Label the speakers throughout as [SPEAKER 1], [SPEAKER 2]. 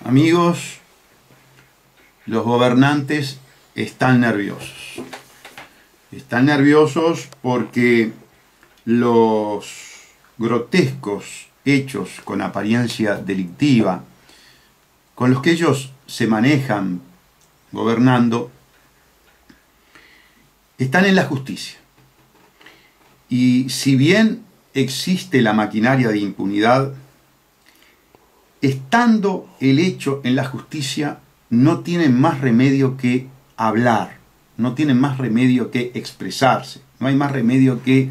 [SPEAKER 1] Amigos, los gobernantes están nerviosos. Están nerviosos porque los grotescos hechos con apariencia delictiva, con los que ellos se manejan gobernando, están en la justicia. Y si bien existe la maquinaria de impunidad, estando el hecho en la justicia, no tienen más remedio que hablar, no tienen más remedio que expresarse, no hay más remedio que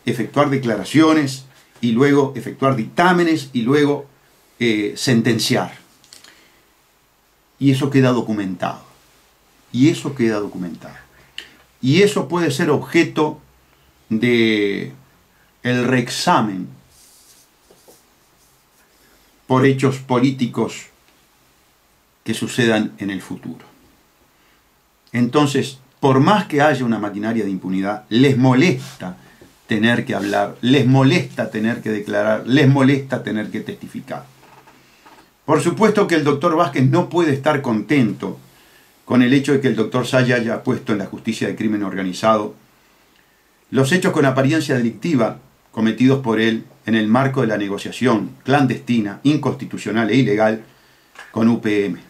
[SPEAKER 1] efectuar declaraciones y luego efectuar dictámenes y luego sentenciar. Y eso queda documentado. Y eso queda documentado. Y eso puede ser objeto de el reexamen por hechos políticos que sucedan en el futuro. Entonces, por más que haya una maquinaria de impunidad, les molesta tener que hablar, les molesta tener que declarar, les molesta tener que testificar. Por supuesto que el doctor Vázquez no puede estar contento con el hecho de que el doctor Saya haya puesto en la justicia de crimen organizado los hechos con apariencia delictiva cometidos por él en el marco de la negociación clandestina, inconstitucional e ilegal con UPM.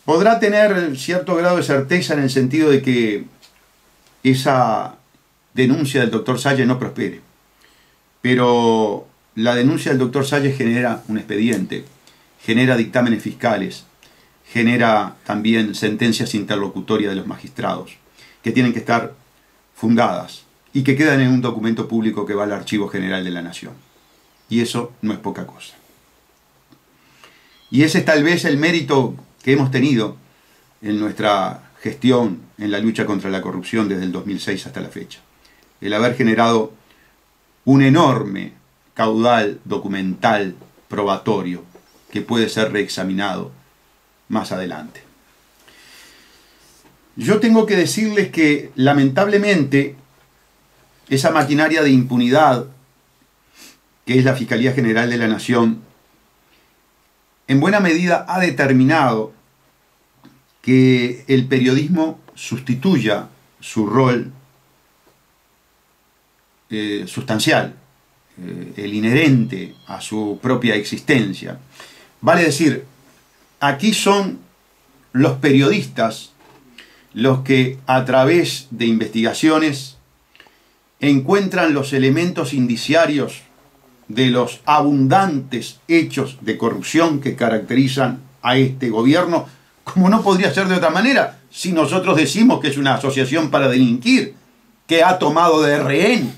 [SPEAKER 1] Podrá tener cierto grado de certeza en el sentido de que esa denuncia del doctor Saya no prospere, pero la denuncia del doctor Saya genera un expediente, genera dictámenes fiscales, genera también sentencias interlocutorias de los magistrados, que tienen que estar fundadas y que quedan en un documento público que va al Archivo General de la Nación. Y eso no es poca cosa. Y ese es tal vez el mérito que hemos tenido en nuestra gestión en la lucha contra la corrupción desde el 2006 hasta la fecha. El haber generado un enorme caudal documental probatorio que puede ser reexaminado más adelante. Yo tengo que decirles que lamentablemente esa maquinaria de impunidad que es la Fiscalía General de la Nación en buena medida ha determinado que el periodismo sustituya su rol sustancial, el inherente a su propia existencia. Vale decir, aquí son los periodistas los que a través de investigaciones encuentran los elementos indiciarios de los abundantes hechos de corrupción que caracterizan a este gobierno, como no podría ser de otra manera si nosotros decimos que es una asociación para delinquir, que ha tomado de rehén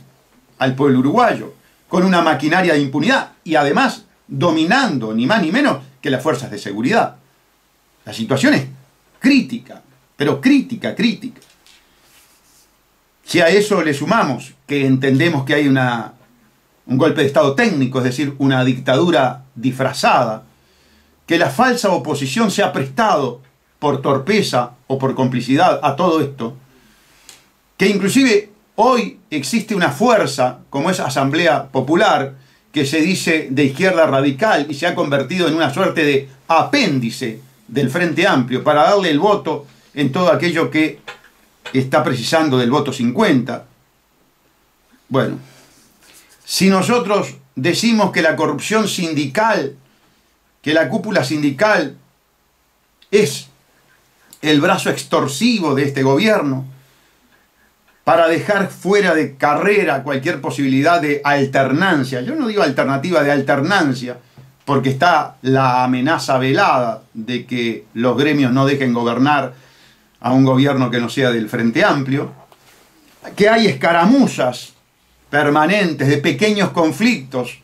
[SPEAKER 1] al pueblo uruguayo, con una maquinaria de impunidad y además dominando ni más ni menos que las fuerzas de seguridad. La situación es crítica, pero crítica. Si a eso le sumamos que entendemos que hay un golpe de Estado técnico, es decir, una dictadura disfrazada, que la falsa oposición se ha prestado por torpeza o por complicidad a todo esto, que inclusive hoy existe una fuerza, como es Asamblea Popular, que se dice de izquierda radical y se ha convertido en una suerte de apéndice del Frente Amplio para darle el voto en todo aquello que está precisando del voto 50. Bueno, si nosotros decimos que la corrupción sindical, que la cúpula sindical es el brazo extorsivo de este gobierno para dejar fuera de carrera cualquier posibilidad de alternancia, yo no digo alternativa, de alternancia, porque está la amenaza velada de que los gremios no dejen gobernar a un gobierno que no sea del Frente Amplio, que hay escaramuzas permanentes de pequeños conflictos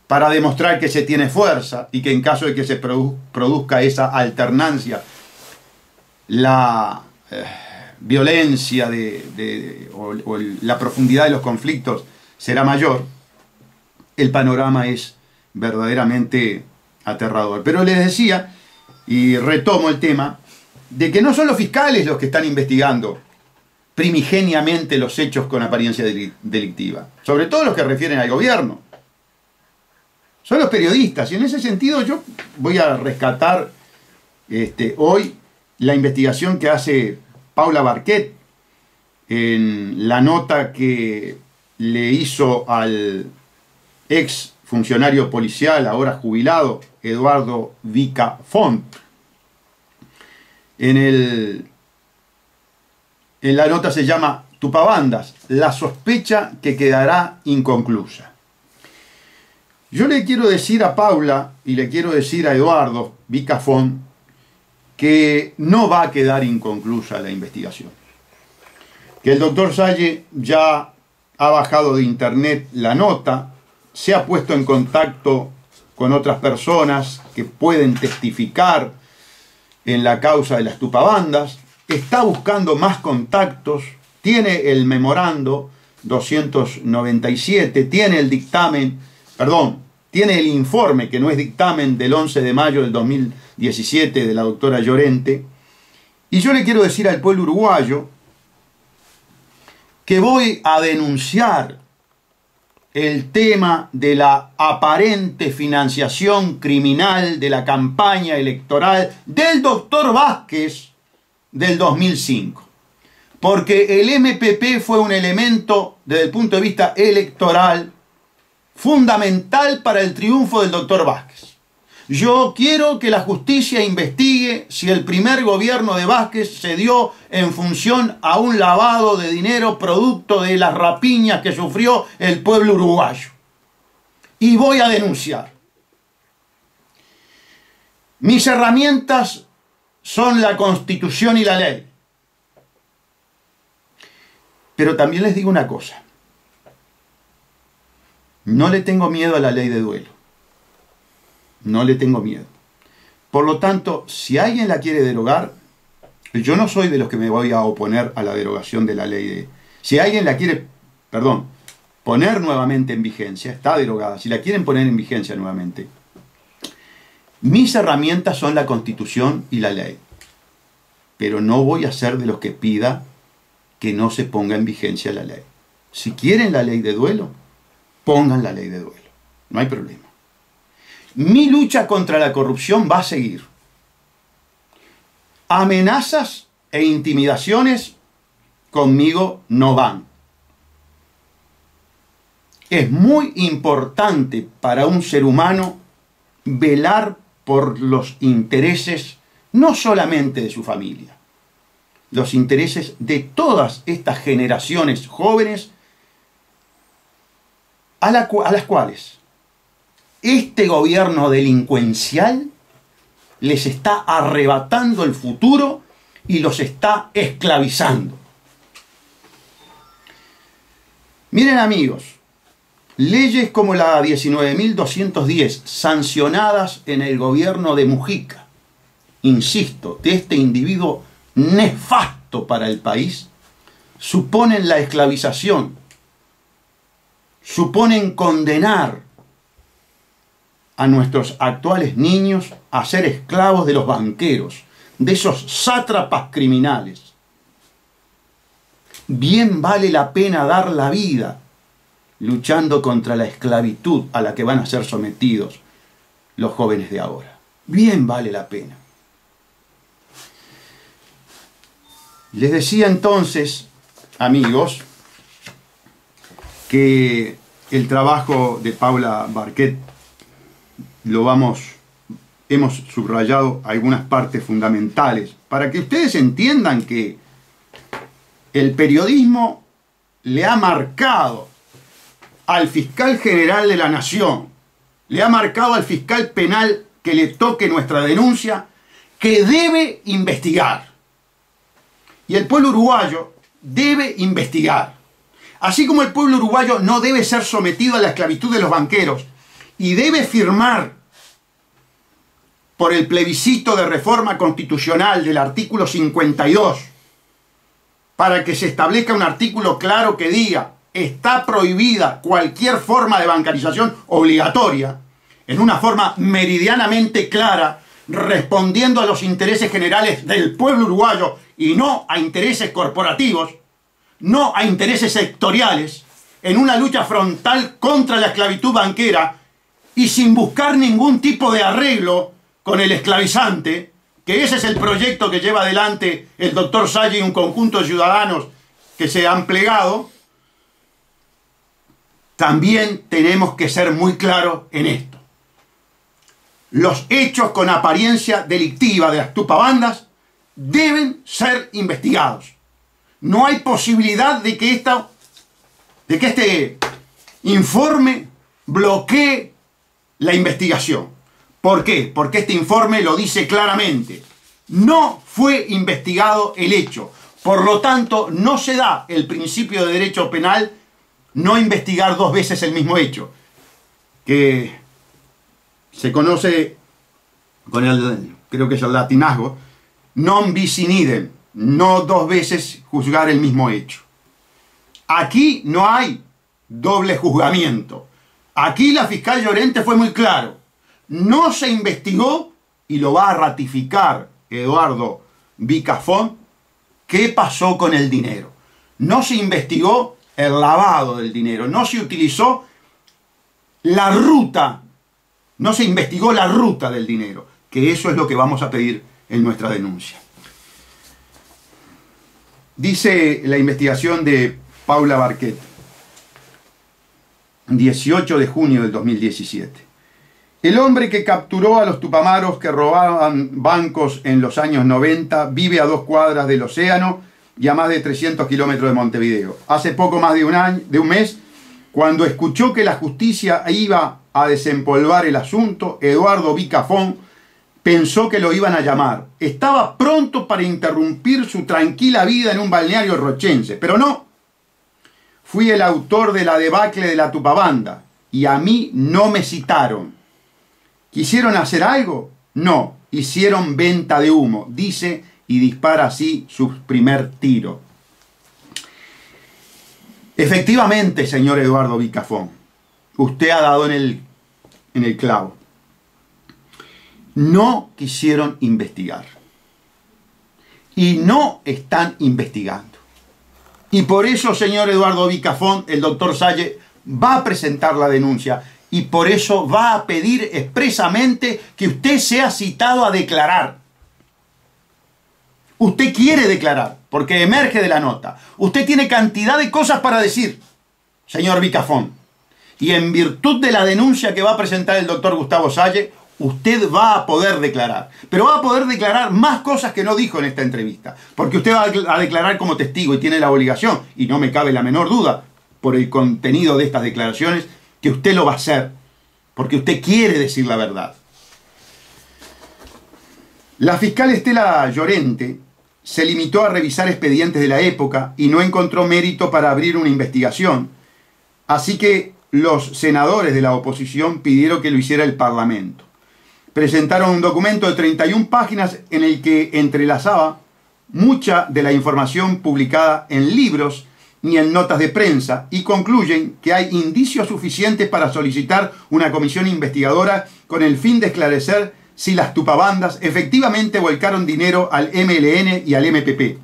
[SPEAKER 1] para demostrar que se tiene fuerza y que en caso de que se produzca esa alternancia, la violencia o la profundidad de los conflictos será mayor. El panorama es verdaderamente aterrador. Pero les decía, y retomo el tema, de que no son los fiscales los que están investigando primigeniamente los hechos con apariencia delictiva, sobre todo los que refieren al gobierno. son los periodistas. Y en ese sentido yo voy a rescatar hoy la investigación que hace Paula Barquet en la nota que le hizo al ex funcionario policial, ahora jubilado, Eduardo Vicafont. En la nota se llama Tupabandas, la sospecha que quedará inconclusa. Yo le quiero decir a Paula y le quiero decir a Eduardo Vicafont que no va a quedar inconclusa la investigación. Que el doctor Salle ya ha bajado de internet la nota, se ha puesto en contacto con otras personas que pueden testificar en la causa de las tupabandas, está buscando más contactos, tiene el memorando 297, tiene el dictamen, tiene el informe, que no es dictamen, del 11 de mayo del 2017 de la doctora Llorente. Y yo le quiero decir al pueblo uruguayo que voy a denunciar el tema de la aparente financiación criminal de la campaña electoral del doctor Vázquez del 2005. Porque el MPP fue un elemento, desde el punto de vista electoral, fundamental para el triunfo del doctor Vázquez. Yo quiero que la justicia investigue si el primer gobierno de Vázquez se dio en función a un lavado de dinero producto de las rapiñas que sufrió el pueblo uruguayo. Y voy a denunciar. Mis herramientas son la Constitución y la ley. Pero también les digo una cosa. No le tengo miedo a la ley de duelo. No le tengo miedo. Por lo tanto, si alguien la quiere derogar, yo no soy de los que me voy a oponer a la derogación de la ley de... Si alguien la quiere, poner nuevamente en vigencia, está derogada, si la quieren poner en vigencia nuevamente, mis herramientas son la Constitución y la ley. Pero no voy a ser de los que pida que no se ponga en vigencia la ley. Si quieren la ley de duelo, pongan la ley de duelo. No hay problema. Mi lucha contra la corrupción va a seguir. Amenazas e intimidaciones conmigo no van. Es muy importante para un ser humano velar por los intereses no solamente de su familia, los intereses de todas estas generaciones jóvenes a las cuales este gobierno delincuencial les está arrebatando el futuro y los está esclavizando. Miren, amigos, leyes como la 19.210, sancionadas en el gobierno de Mujica, insisto, de este individuo nefasto para el país, suponen la esclavización, suponen condenar a nuestros actuales niños a ser esclavos de los banqueros, de esos sátrapas criminales. Bien vale la pena dar la vida luchando contra la esclavitud a la que van a ser sometidos los jóvenes de ahora. Bien vale la pena. Les decía entonces, amigos, que el trabajo de Paula Barquet hemos subrayado algunas partes fundamentales para que ustedes entiendan que el periodismo le ha marcado al fiscal general de la nación, le ha marcado al fiscal penal que le toque nuestra denuncia, que debe investigar. Y el pueblo uruguayo debe investigar. Así como el pueblo uruguayo no debe ser sometido a la esclavitud de los banqueros y debe firmar por el plebiscito de reforma constitucional del artículo 52 para que se establezca un artículo claro que diga está prohibida cualquier forma de bancarización obligatoria, en una forma meridianamente clara, respondiendo a los intereses generales del pueblo uruguayo y no a intereses corporativos, no a intereses sectoriales, en una lucha frontal contra la esclavitud banquera y sin buscar ningún tipo de arreglo con el esclavizante, que ese es el proyecto que lleva adelante el doctor Salle y un conjunto de ciudadanos que se han plegado, también tenemos que ser muy claros en esto. Los hechos con apariencia delictiva de las tupabandas deben ser investigados. No hay posibilidad de que este informe bloquee la investigación. ¿Por qué? Porque este informe lo dice claramente. No fue investigado el hecho. Por lo tanto, no se da el principio de derecho penal no investigar dos veces el mismo hecho, que se conoce con creo que es el latinazgo, non bis in idem, no dos veces juzgar el mismo hecho. Aquí no hay doble juzgamiento. Aquí la fiscal Llorente fue muy claro. No se investigó, y lo va a ratificar Eduardo Vicafont, qué pasó con el dinero. No se investigó el lavado del dinero, no se utilizó la ruta, no se investigó la ruta del dinero, que eso es lo que vamos a pedir en nuestra denuncia. Dice la investigación de Paula Barquet, 18 de junio del 2017. El hombre que capturó a los tupamaros que robaban bancos en los años 90 vive a 2 cuadras del océano y a más de 300 kilómetros de Montevideo. Hace poco más de un mes, cuando escuchó que la justicia iba a desempolvar el asunto, Eduardo Vicafont pensó que lo iban a llamar. Estaba pronto para interrumpir su tranquila vida en un balneario rochense, pero no. Fui el autor de la debacle de la tupabanda y a mí no me citaron. ¿Quisieron hacer algo? No, hicieron venta de humo, dice, y dispara así su primer tiro. Efectivamente, señor Eduardo Vicafont, usted ha dado en el clavo. No quisieron investigar. Y no están investigando. Y por eso, señor Eduardo Vicafont, el doctor Salle va a presentar la denuncia. Y por eso va a pedir expresamente que usted sea citado a declarar. Usted quiere declarar, porque emerge de la nota. Usted tiene cantidad de cosas para decir, señor Vicafont. Y en virtud de la denuncia que va a presentar el doctor Gustavo Salle, usted va a poder declarar. Pero va a poder declarar más cosas que no dijo en esta entrevista. Porque usted va a declarar como testigo y tiene la obligación, y no me cabe la menor duda, por el contenido de estas declaraciones, que usted lo va a hacer, porque usted quiere decir la verdad. La fiscal Estela Llorente se limitó a revisar expedientes de la época y no encontró mérito para abrir una investigación, así que los senadores de la oposición pidieron que lo hiciera el Parlamento. Presentaron un documento de 31 páginas en el que entrelazaba mucha de la información publicada en libros ni en notas de prensa, y concluyen que hay indicios suficientes para solicitar una comisión investigadora con el fin de esclarecer si las tupabandas efectivamente volcaron dinero al MLN y al MPP.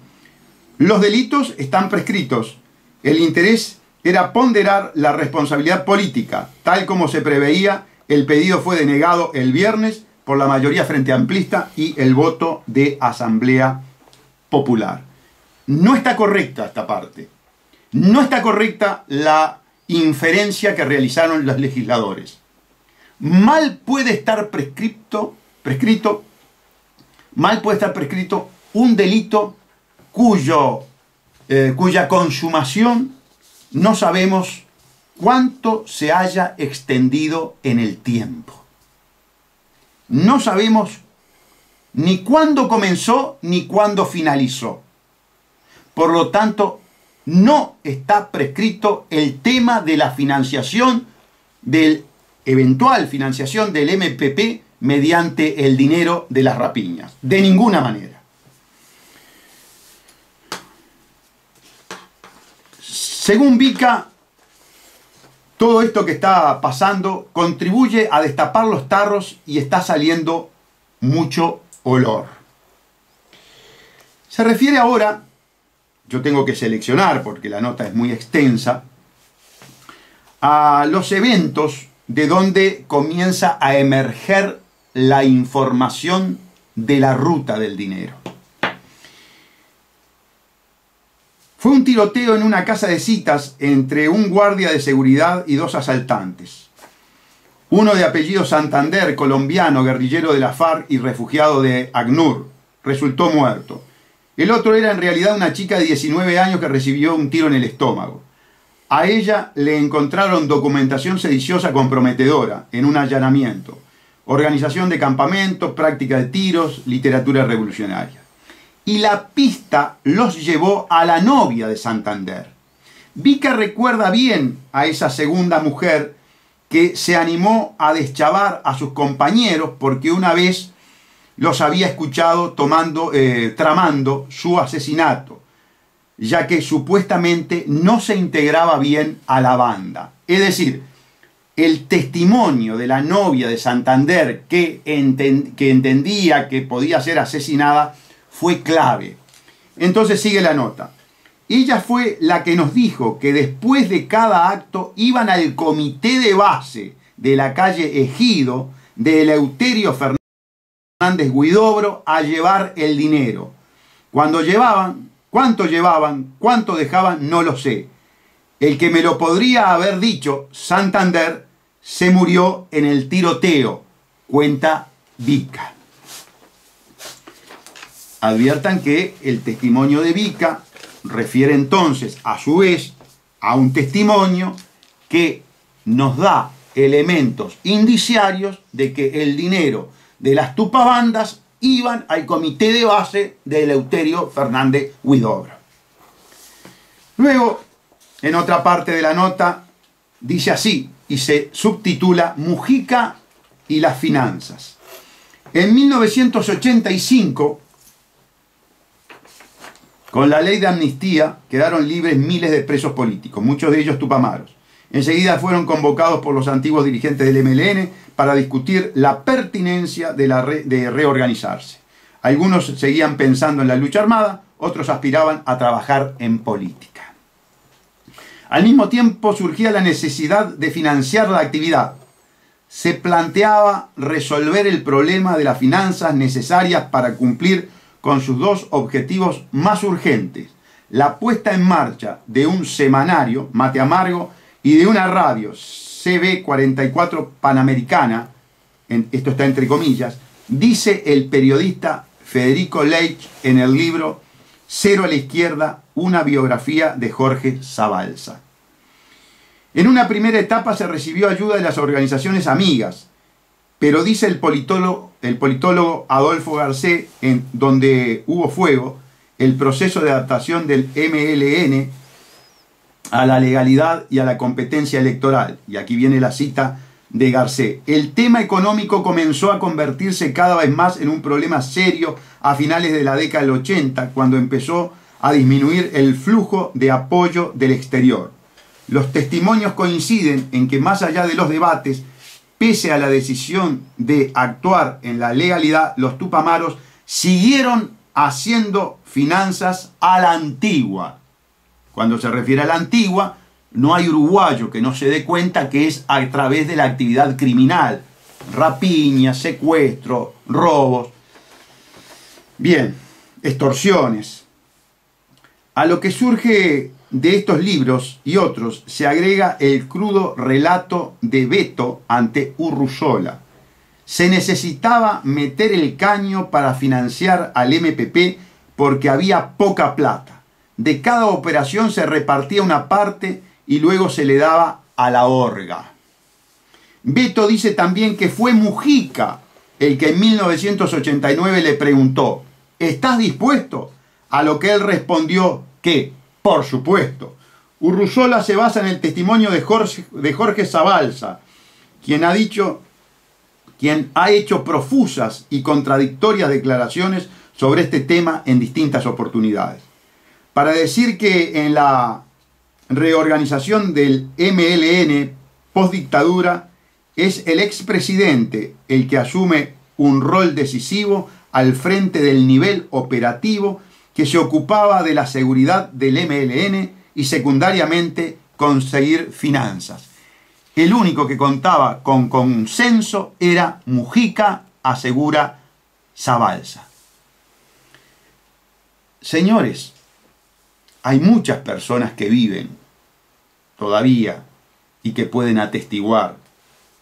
[SPEAKER 1] Los delitos están prescritos. El interés era ponderar la responsabilidad política. Tal como se preveía, el pedido fue denegado el viernes por la mayoría frente amplista y el voto de Asamblea Popular. No está correcta esta parte. No está correcta la inferencia que realizaron los legisladores. Mal puede estar prescrito un delito cuya consumación no sabemos cuánto se haya extendido en el tiempo. No sabemos ni cuándo comenzó ni cuándo finalizó. Por lo tanto, no está prescrito el tema de la financiación, eventual financiación del MPP mediante el dinero de las rapiñas. De ninguna manera. Según Vica, todo esto que está pasando contribuye a destapar los tarros y está saliendo mucho olor. Se refiere ahora, yo tengo que seleccionar porque la nota es muy extensa, a los eventos de donde comienza a emerger la información de la ruta del dinero. Fue un tiroteo en una casa de citas entre un guardia de seguridad y dos asaltantes. Uno de apellido Santander, colombiano, guerrillero de la FARC y refugiado de ACNUR, resultó muerto. El otro era en realidad una chica de 19 años que recibió un tiro en el estómago. A ella le encontraron documentación sediciosa comprometedora en un allanamiento, organización de campamentos, práctica de tiros, literatura revolucionaria. Y la pista los llevó a la novia de Santander. Vica recuerda bien a esa segunda mujer que se animó a deschavar a sus compañeros porque una vez los había escuchado tramando su asesinato, ya que supuestamente no se integraba bien a la banda. Es decir, el testimonio de la novia de Santander que entendía que podía ser asesinada fue clave. Entonces sigue la nota. Ella fue la que nos dijo que después de cada acto iban al comité de base de la calle Ejido de Eleuterio Fernández Huidobro a llevar el dinero. Cuánto llevaban, cuánto dejaban, no lo sé. El que me lo podría haber dicho, Santander, se murió en el tiroteo, cuenta Vica. Adviertan que el testimonio de Vica refiere entonces, a su vez, a un testimonio que nos da elementos indiciarios de que el dinero de las tupabandas iban al comité de base de Eleuterio Fernández Huidobro. Luego, en otra parte de la nota, dice así, y se subtitula Mujica y las finanzas. En 1985, con la ley de amnistía, quedaron libres miles de presos políticos, muchos de ellos tupamaros. Enseguida fueron convocados por los antiguos dirigentes del MLN para discutir la pertinencia de reorganizarse. Algunos seguían pensando en la lucha armada, otros aspiraban a trabajar en política. Al mismo tiempo surgía la necesidad de financiar la actividad. Se planteaba resolver el problema de las finanzas necesarias para cumplir con sus dos objetivos más urgentes: la puesta en marcha de un semanario, Mate Amargo, y de una radio, CB44 Panamericana, esto está entre comillas, dice el periodista Federico Leitch en el libro Cero a la izquierda, una biografía de Jorge Zabalza. En una primera etapa se recibió ayuda de las organizaciones amigas, pero dice el politólogo Adolfo Garcés, en donde hubo fuego, el proceso de adaptación del MLN a la legalidad y a la competencia electoral. Y aquí viene la cita de Garcés. El tema económico comenzó a convertirse cada vez más en un problema serio a finales de la década del 80, cuando empezó a disminuir el flujo de apoyo del exterior. Los testimonios coinciden en que más allá de los debates, pese a la decisión de actuar en la legalidad, los tupamaros siguieron haciendo finanzas a la antigua. Cuando se refiere a la antigua, no hay uruguayo que no se dé cuenta que es a través de la actividad criminal. Rapiña, secuestro, robos. Bien, extorsiones. A lo que surge de estos libros y otros se agrega el crudo relato de Beto ante Urruzola. Se necesitaba meter el caño para financiar al MPP porque había poca plata. De cada operación se repartía una parte y luego se le daba a la orga. Beto dice también que fue Mujica el que en 1989 le preguntó: ¿estás dispuesto? A lo que él respondió que, por supuesto. Urruzola se basa en el testimonio de Jorge Zabalza, quien ha hecho profusas y contradictorias declaraciones sobre este tema en distintas oportunidades. Para decir que en la reorganización del MLN postdictadura es el expresidente el que asume un rol decisivo al frente del nivel operativo que se ocupaba de la seguridad del MLN y secundariamente conseguir finanzas. el único que contaba con consenso era Mujica, asegura Zabalza. Señores, hay muchas personas que viven todavía y que pueden atestiguar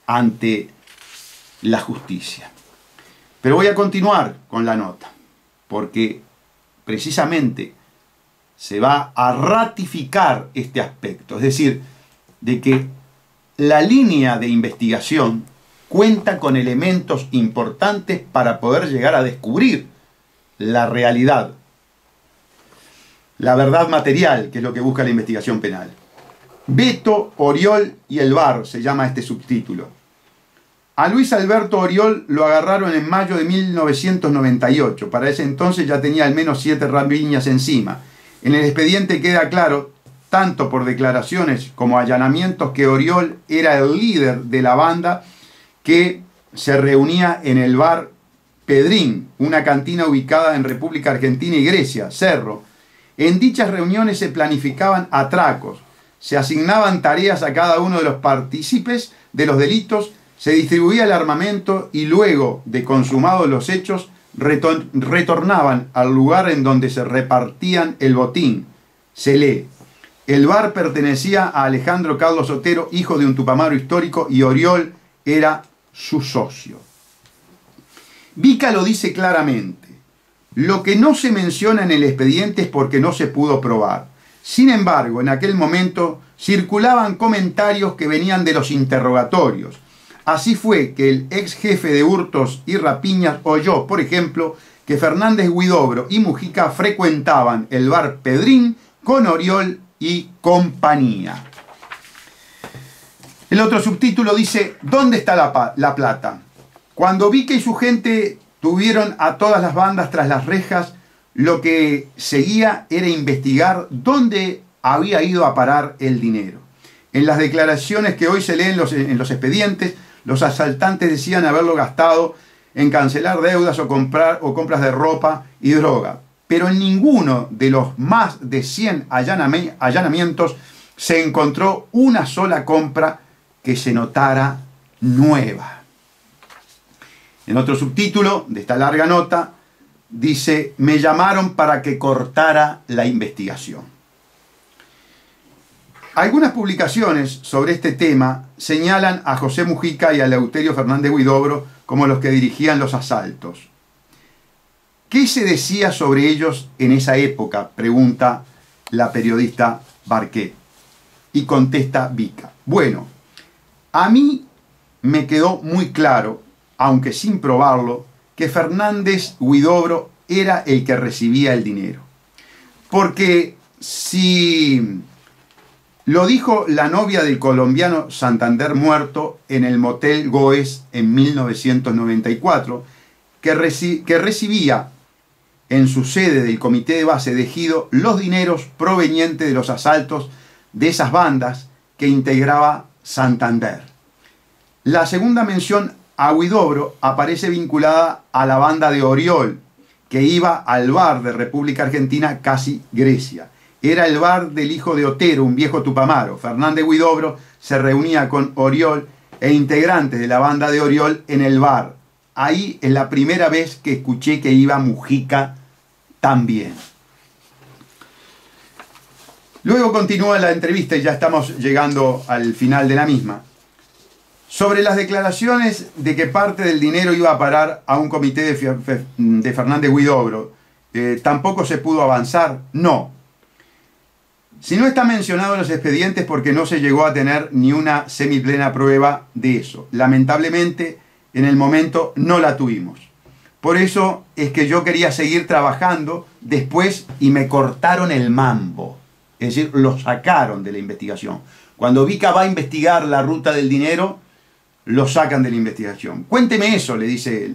[SPEAKER 1] ante la justicia. Pero voy a continuar con la nota, porque precisamente se va a ratificar este aspecto, es decir, de que la línea de investigación cuenta con elementos importantes para poder llegar a descubrir la realidad, la verdad material, que es lo que busca la investigación penal. Beto, Oriol y el VAR se llama este subtítulo. A Luis Alberto Oriol lo agarraron en mayo de 1998. Para ese entonces ya tenía al menos 7 rapiñas encima. En el expediente queda claro, tanto por declaraciones como allanamientos, que Oriol era el líder de la banda que se reunía en el bar Pedrín, una cantina ubicada en República Argentina y Grecia, Cerro. En dichas reuniones se planificaban atracos, se asignaban tareas a cada uno de los partícipes de los delitos, se distribuía el armamento y luego de consumados los hechos retornaban al lugar en donde se repartían el botín. Se lee: el bar pertenecía a Alejandro Carlos Otero, hijo de un tupamaro histórico, y Oriol era su socio. Vica lo dice claramente. Lo que no se menciona en el expediente es porque no se pudo probar. Sin embargo, en aquel momento circulaban comentarios que venían de los interrogatorios. Así fue que el ex jefe de hurtos y rapiñas oyó, por ejemplo, que Fernández Huidobro y Mujica frecuentaban el bar Pedrín con Oriol y compañía. El otro subtítulo dice: ¿dónde está la plata? Cuando Vica y su gente tuvieron a todas las bandas tras las rejas, lo que seguía era investigar dónde había ido a parar el dinero. En las declaraciones que hoy se leen en los expedientes, los asaltantes decían haberlo gastado en cancelar deudas o compras de ropa y droga. Pero en ninguno de los más de 100 allanamientos se encontró una sola compra que se notara nueva. En otro subtítulo de esta larga nota dice: me llamaron para que cortara la investigación. Algunas publicaciones sobre este tema señalan a José Mujica y a Eleuterio Fernández Huidobro como los que dirigían los asaltos. ¿Qué se decía sobre ellos en esa época?, pregunta la periodista Barquet. Y contesta Vica: bueno, a mí me quedó muy claro, aunque sin probarlo, que Fernández Huidobro era el que recibía el dinero. Porque si lo dijo la novia del colombiano Santander muerto en el motel Goes en 1994, que recibía en su sede del comité de base de Ejido los dineros provenientes de los asaltos de esas bandas que integraba Santander. La segunda mención a Huidobro aparece vinculada a la banda de Oriol, que iba al bar de República Argentina, casi Grecia. Era el bar del hijo de Otero, un viejo tupamaro. Fernández Huidobro se reunía con Oriol e integrantes de la banda de Oriol en el bar. Ahí es la primera vez que escuché que iba Mujica también. Luego continúa la entrevista y ya estamos llegando al final de la misma. Sobre las declaraciones de que parte del dinero iba a parar a un comité de Fernández Huidobro, ¿tampoco se pudo avanzar? No. Si no está mencionado en los expedientes, porque no se llegó a tener ni una semiplena prueba de eso. Lamentablemente, en el momento no la tuvimos. Por eso es que yo quería seguir trabajando después y me cortaron el mambo. Es decir, lo sacaron de la investigación. Cuando Vica va a investigar la ruta del dinero, lo sacan de la investigación. Cuénteme eso, le dice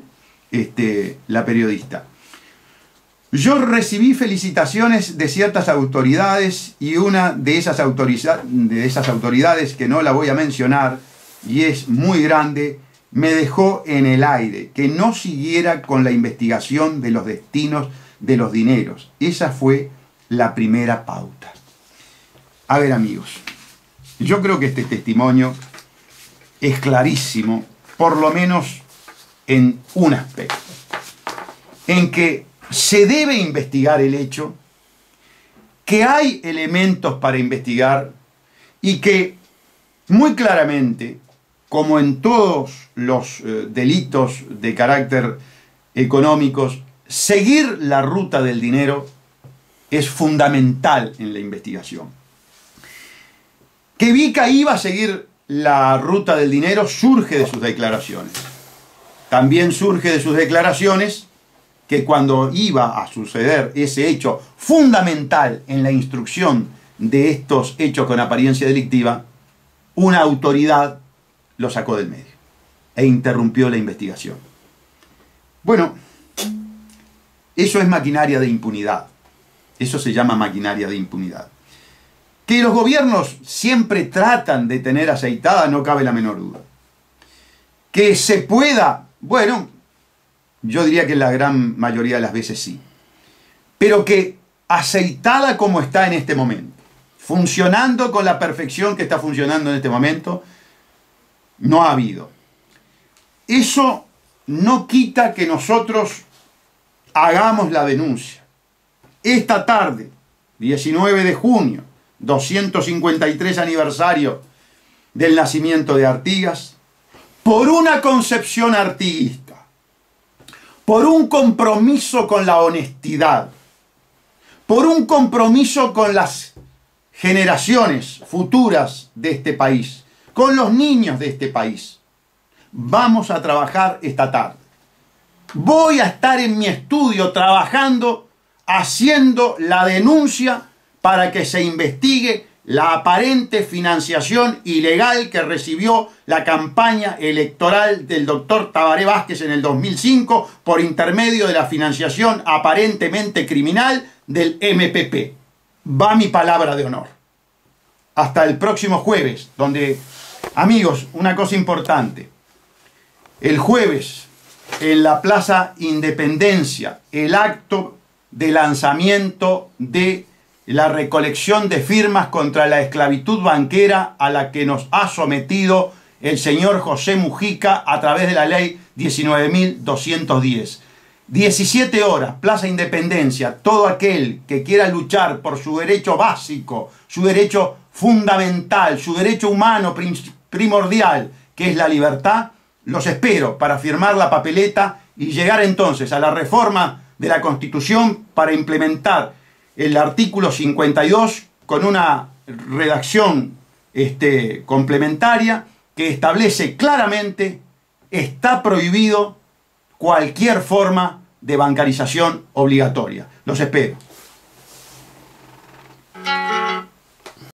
[SPEAKER 1] la periodista. Yo recibí felicitaciones de ciertas autoridades y una de esas autoridades, que no la voy a mencionar y es muy grande, me dejó en el aire, que no siguiera con la investigación de los destinos de los dineros. Esa fue la primera pauta. A ver, amigos, yo creo que este testimonio es clarísimo, por lo menos en un aspecto, en que se debe investigar el hecho, que hay elementos para investigar y que muy claramente, como en todos los delitos de carácter económicos, seguir la ruta del dinero es fundamental en la investigación. Que Vica iba a seguir la ruta del dinero surge de sus declaraciones. También surge de sus declaraciones que cuando iba a suceder ese hecho fundamental en la instrucción de estos hechos con apariencia delictiva, una autoridad lo sacó del medio e interrumpió la investigación. Bueno, eso es maquinaria de impunidad. Eso se llama maquinaria de impunidad. Que los gobiernos siempre tratan de tener aceitada, no cabe la menor duda. Que se pueda, bueno, yo diría que la gran mayoría de las veces sí. Pero que aceitada como está en este momento, funcionando con la perfección que está funcionando en este momento, no ha habido. Eso no quita que nosotros hagamos la denuncia. Esta tarde, 19 de junio, 253 aniversario del nacimiento de Artigas, por una concepción artiguista, por un compromiso con la honestidad, por un compromiso con las generaciones futuras de este país, con los niños de este país, vamos a trabajar esta tarde. Voy a estar en mi estudio trabajando, haciendo la denuncia para que se investigue la aparente financiación ilegal que recibió la campaña electoral del doctor Tabaré Vázquez en el 2005 por intermedio de la financiación aparentemente criminal del MPP. Va mi palabra de honor. Hasta el próximo jueves, donde, amigos, una cosa importante. El jueves, en la Plaza Independencia, el acto de lanzamiento de la recolección de firmas contra la esclavitud banquera a la que nos ha sometido el señor José Mujica a través de la ley 19.210. 17 horas, Plaza Independencia. Todo aquel que quiera luchar por su derecho básico, su derecho fundamental, su derecho humano primordial, que es la libertad, los espero para firmar la papeleta y llegar entonces a la reforma de la Constitución para implementar el artículo 52 con una redacción complementaria que establece claramente: está prohibido cualquier forma de bancarización obligatoria. Los espero.